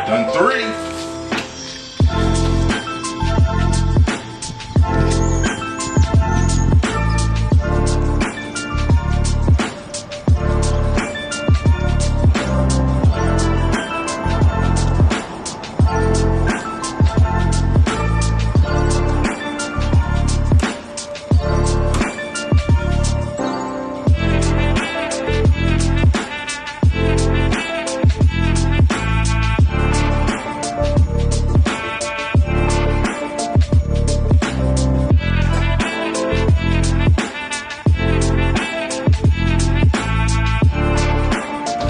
Done 3.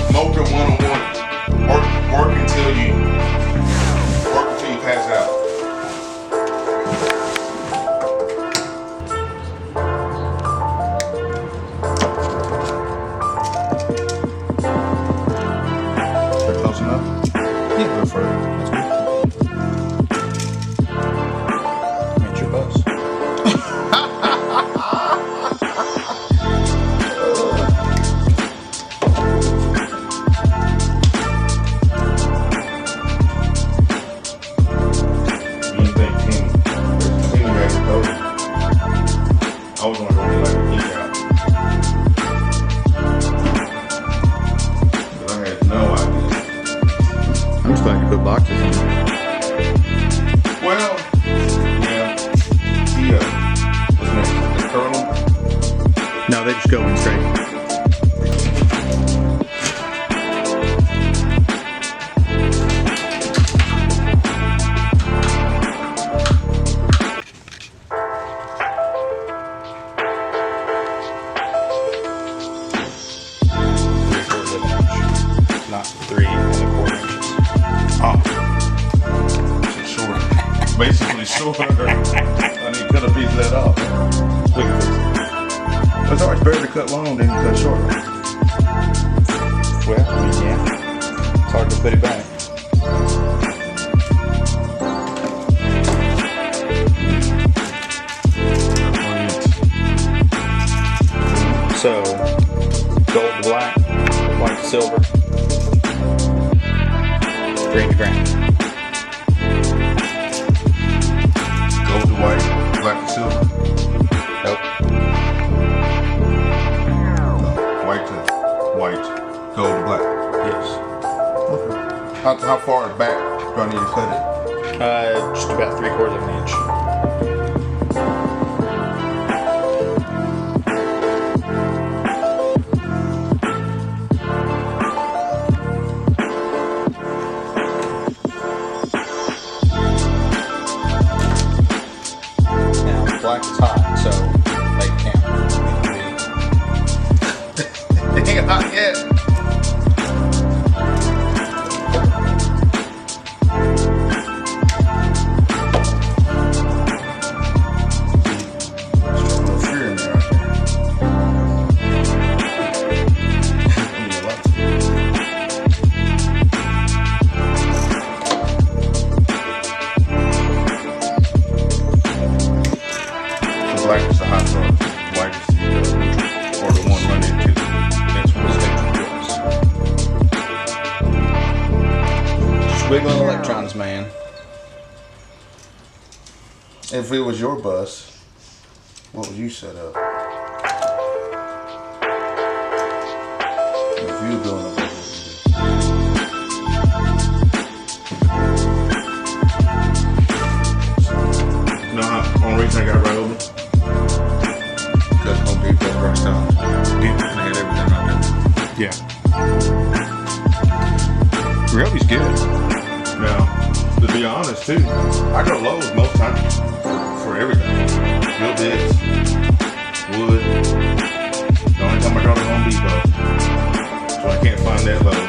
Smoker 101. Work until you pass out. Is that close enough? Yeah, go for it. That's good. Make your bus. I was wondering if I could geek out. But I had no idea. I'm just glad you put boxes in. Well, yeah. What's next? The curl? No, they just go in straight. Not 3¼ inches. Oh. It's short. Basically short. I need to cut a piece of that off. We can fix it. It's always better to cut long than to cut short. Well, I mean, yeah. It's hard to put it back. So, gold to black, white to silver, green to green. Gold to white, black to silver. Nope. White to white, gold to black. Yes. Okay. How far back do I need to cut it? Just about 3/4 inch. Black is hot, so make it count. It ain't hot yet. There's no fear in there right Black is the hot sauce, white is the neutral, or the one running into the next one is Just wiggling electrons, man. If it was your bus, what would you set up? If you were doing a bus, what would you do? No, only reason I got right over. Because Home Depot first out. I had everything right there. Yeah. Ryobi's good. Now, to be honest too, I go Lowe's most times for everything. Drill bits, wood. The only time I go to Home Depot, so I can't find that Lowe's.